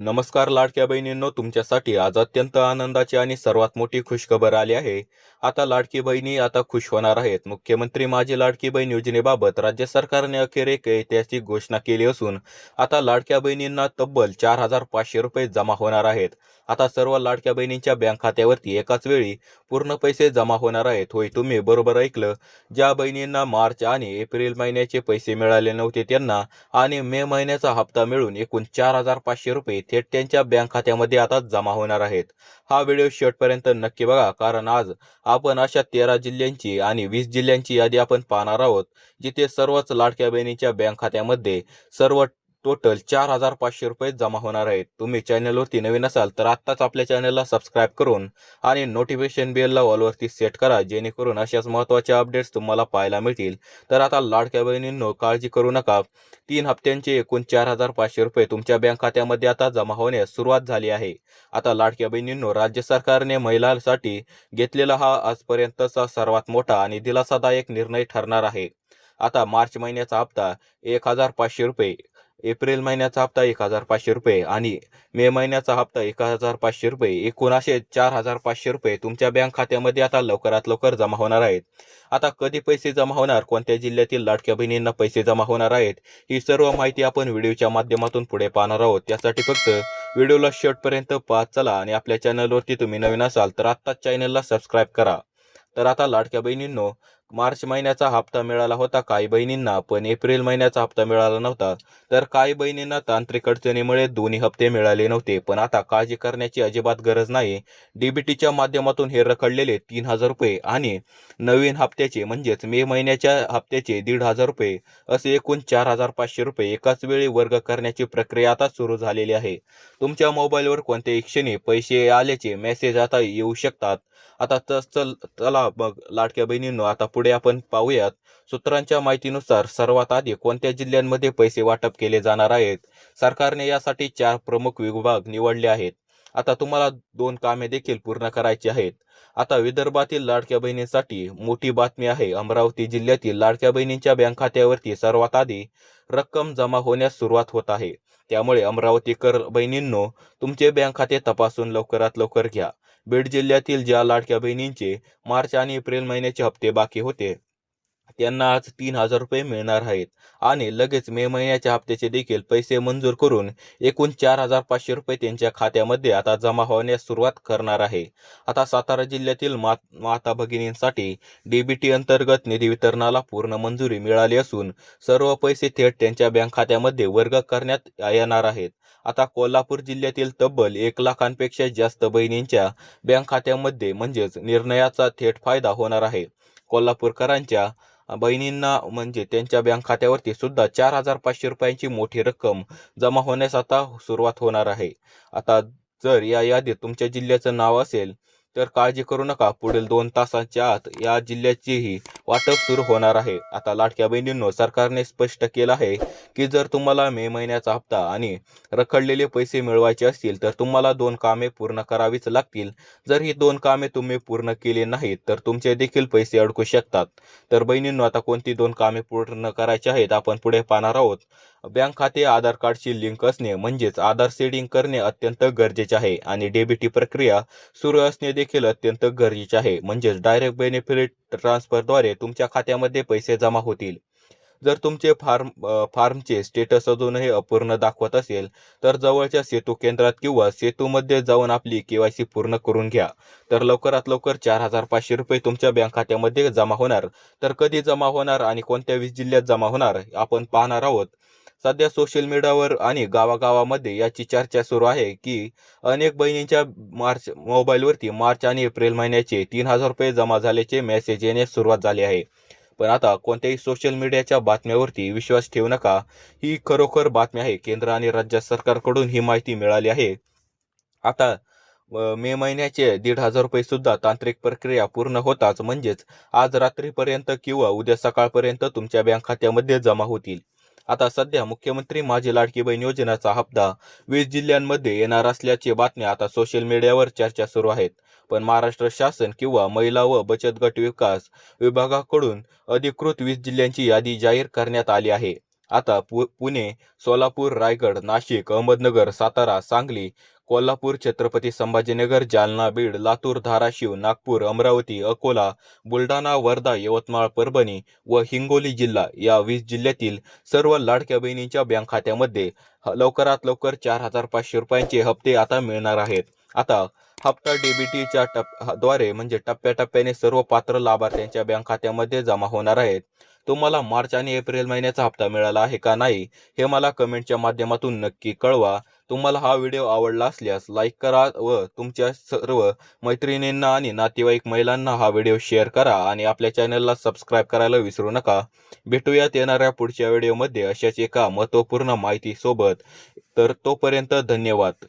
नमस्कार लाडक्या बहिणींनो, तुमच्यासाठी आज अत्यंत आनंदाची आणि सर्वात मोठी खुशखबर आली आहे. आता लाडकी बहिणी आता खुश होणार आहेत. मुख्यमंत्री माझी लाडकी बहीण योजनेबाबत राज्य सरकारने अखेर एक ऐतिहासिक घोषणा केली असून आता लाडक्या बहिणींना तब्बल 4,500 रुपये जमा होणार आहेत. आता सर्व लाडक्या बहिणींच्या बँक खात्यावरती एकाच वेळी पूर्ण पैसे जमा होणार आहेत. होय, तुम्ही बरोबर ऐकलं. ज्या बहिणींना मार्च आणि एप्रिल महिन्याचे पैसे मिळाले नव्हते त्यांना आणि मे महिन्याचा हप्ता मिळून एकूण 4,500 रुपये थेट त्यांच्या बँक खात्यामध्ये आता जमा होणार आहेत. हा व्हिडिओ शेवटपर्यंत नक्की बघा, कारण आज आपण अशा 13 जिल्ह्यांची आणि 20 जिल्ह्यांची यादी आपण पाहणार आहोत, जिथे सर्वच लाडक्या बहिणीच्या बँक खात्यामध्ये सर्व टोटल 4,500 रुपये जमा होणार आहेत. तुम्ही चॅनलवरती नवीन असाल तर आत्ताच आपल्या चॅनलला सबस्क्राईब करून आणि नोटिफिकेशन बेलला ऑलवरती सेट करा, जेणेकरून अशाच महत्त्वाच्या अपडेट्स तुम्हाला पाहायला मिळतील. तर आता लाडक्या बहिणींनो, काळजी करू नका. 3 हप्त्यांचे एकूण 4,500 रुपये तुमच्या बँक खात्यामध्ये आता जमा होण्यास सुरुवात झाली आहे. आता लाडक्या बहिणींनो, राज्य सरकारने महिलांसाठी घेतलेला हा आजपर्यंतचा सर्वात मोठा आणि दिलासादायक निर्णय ठरणार आहे. आता मार्च महिन्याचा हप्ता 1,500 रुपये, एप्रिल महिन्याचा हप्ता 1,500 रुपये आणि मे महिन्याचा हप्ता 1,500 रुपये, एकूण असे 4,500 रुपये तुमच्या बँक खात्यामध्ये आता लवकरात लवकर जमा होणार आहेत. आता कधी पैसे जमा होणार, कोणत्या जिल्ह्यातील लाडक्या बहिणींना पैसे जमा होणार आहेत, ही सर्व माहिती आपण व्हिडिओच्या माध्यमातून पुढे पाहणार आहोत. त्यासाठी फक्त व्हिडिओला शेवटपर्यंत पाहत चला आणि आपल्या चॅनलवरती तुम्ही नवीन असाल तर आत्ताच चॅनलला सबस्क्राईब करा. तर आता लाडक्या बहिणींनो, मार्च महिन्याचा हप्ता मिळाला होता काही बहिणींना, पण एप्रिल महिन्याचा हप्ता मिळाला नव्हता. तर काही बहिणींना तांत्रिक अडचणीमुळे दोन्ही हप्ते मिळाले नव्हते. पण आता काळजी करण्याची अजिबात गरज नाही. डीबीटीच्या माध्यमातून हे रखडलेले 3,000 रुपये आणि नवीन हप्त्याचे म्हणजेच मे महिन्याच्या हप्त्याचे 1,500 रुपये असे एकूण 4,500 रुपये एकाच वेळी वर्ग करण्याची प्रक्रिया आता सुरू झालेली आहे. तुमच्या मोबाईलवर कोणत्याही क्षणी पैसे आल्याचे मेसेज आता येऊ शकतात. आता चला मग लाडक्या बहिणींनो, आता पुढे आपण पाहूयात. सूत्रांच्या माहितीनुसार सर्वात आधी कोणत्या जिल्ह्यांमध्ये पैसे वाटप केले जाणार आहेत. सरकारने यासाठी 4 प्रमुख विभाग निवडले आहेत. आता तुम्हाला 2 कामे देखील पूर्ण करायची आहेत. आता विदर्भातील लाडक्या बहिणींसाठी मोठी बातमी आहे. अमरावती जिल्ह्यातील लाडक्या बहिणींच्या बँक खात्यावरती सर्वात आधी रक्कम जमा होण्यास सुरुवात होत आहे. त्यामुळे अमरावतीकर बहिणींनो, तुमचे बँक खाते तपासून लवकरात लवकर घ्या. बीड जिल्ह्यातील ज्या लाडक्या बहिणींचे मार्च आणि एप्रिल महिन्याचे हप्ते बाकी होते त्यांना आज 3,000 रुपये मिळणार आहेत आणि लगेच मे महिन्याच्या हप्त्याचे देखील पैसे मंजूर करून एकूण 4,500 रुपये त्यांच्या खात्यामध्ये आता जमा होण्यास सुरुवात करणार आहे. आता सातारा जिल्ह्यातील माता भगिनींसाठी डीबीटी अंतर्गत निधी वितरणाला पूर्ण मंजुरी मिळाली असून सर्व पैसे थेट त्यांच्या बँक खात्यामध्ये वर्ग करण्यात येणार आहेत. आता कोल्हापूर जिल्ह्यातील तब्बल 1 लाखांपेक्षा जास्त बहिणींच्या बँक खात्यामध्ये म्हणजेच निर्णयाचा थेट फायदा होणार आहे. कोल्हापूरकरांच्या बहिणींना म्हणजे त्यांच्या बँक खात्यावरती सुद्धा 4,500 रुपयांची मोठी रक्कम जमा होण्यास आता सुरुवात होणार आहे. आता जर या यादीत तुमच्या जिल्ह्याचं नाव असेल तर काळजी करू नका, पुढील 2 तासांच्या आत या जिल्ह्याचेही वाटप सुरू होणार आहे. आता लाडक्या बहिणींनो, सरकारने स्पष्ट केलं आहे की जर तुम्हाला मे महिन्याचा हप्ता आणि रखडलेले पैसे मिळवायचे असतील तर तुम्हाला 2 कामे पूर्ण करावीच लागतील. जर ही 2 कामे तुम्ही पूर्ण केली नाहीत तर तुमचे देखील पैसे अडकू शकतात. तर बहिणींनो, आता कोणती 2 कामे पूर्ण करायची आहेत आपण पुढे पाहणार आहोत. बँक खाते आधार कार्डशी लिंक असणे म्हणजेच आधार सेडिंग करणे अत्यंत गरजेचे आहे आणि डीबीटी प्रक्रिया सुरू असणे देखील अत्यंत गरजेचे आहे. म्हणजेच डायरेक्ट बेनिफिट ट्रान्सफरद्वारे तुमच्या खात्यामध्ये पैसे जमा होतील. जर तुमचे फॉर्मचे स्टेटस अजूनही अपूर्ण दाखवत असेल तर जवळच्या सेतू केंद्रात किंवा सेतूमध्ये जाऊन आपली केवायसी पूर्ण करून घ्या. तर लवकरात लवकर 4,500 रुपये तुमच्या बँक खात्यामध्ये जमा होणार. तर कधी जमा होणार आणि कोणत्या 20 जिल्ह्यात जमा होणार आपण पाहणार आहोत. सध्या सोशल मीडियावर आणि गावागावामध्ये याची चर्चा सुरू आहे की अनेक बहिणींच्या मोबाईलवरती मार्च आणि एप्रिल महिन्याचे 3,000 रुपये जमा झाल्याचे मेसेज येण्यास सुरुवात झाली आहे. पण आता कोणत्याही सोशल मीडियाच्या बातम्यावरती विश्वास ठेवू नका. ही खरोखर बातमी आहे. केंद्र आणि राज्य सरकारकडून ही माहिती मिळाली आहे. आता मे महिन्याचे 1,500 रुपये सुद्धा तांत्रिक प्रक्रिया पूर्ण होताच म्हणजेच आज रात्रीपर्यंत किंवा उद्या सकाळपर्यंत तुमच्या बँक खात्यामध्ये जमा होतील. आता सध्या मुख्यमंत्री माझी लाडकी बहीण योजनेचा हप्ता 20 जिल्ह्यांमध्ये येणार असल्याची बातम्या आता सोशल मीडियावर चर्चा सुरू आहेत. पण महाराष्ट्र शासन किंवा महिला व बचत गट विकास विभागाकडून अधिकृत 20 जिल्ह्यांची यादी जाहीर करण्यात आली आहे. आता पुणे, सोलापूर, रायगड, नाशिक, अहमदनगर, सातारा, सांगली, कोल्हापूर, छत्रपती संभाजीनगर, जालना, बीड, लातूर, धाराशिव, नागपूर, अमरावती, अकोला, बुलढाणा, वर्धा, यवतमाळ, परभणी व हिंगोली जिल्हा या 20 जिल्ह्यातील सर्व लाडक्या बहिणींच्या बँक खात्यामध्ये लवकरात लवकर 4,500 रुपयांचे हप्ते आता मिळणार आहेत. आता हप्ता डीबीटीच्या द्वारे म्हणजे टप्प्याटप्प्याने सर्व पात्र लाभार्थ्यांच्या बँक खात्यामध्ये जमा होणार आहेत. तुम्हाला मार्च आणि एप्रिल महिन्याचा हप्ता मिळाला आहे का नाही हे मला कमेंटच्या माध्यमातून नक्की कळवा. तुम्हाला हा व्हिडिओ आवडला असल्यास लाईक करा व तुमच्या सर्व मैत्रिणींना आणि नातेवाईक महिलांना हा व्हिडिओ शेअर करा आणि आपल्या चॅनलला सबस्क्राईब करायला विसरू नका. भेटूयात येणाऱ्या पुढच्या व्हिडिओमध्ये अशाच एका महत्त्वपूर्ण माहितीसोबत. तर तोपर्यंत धन्यवाद.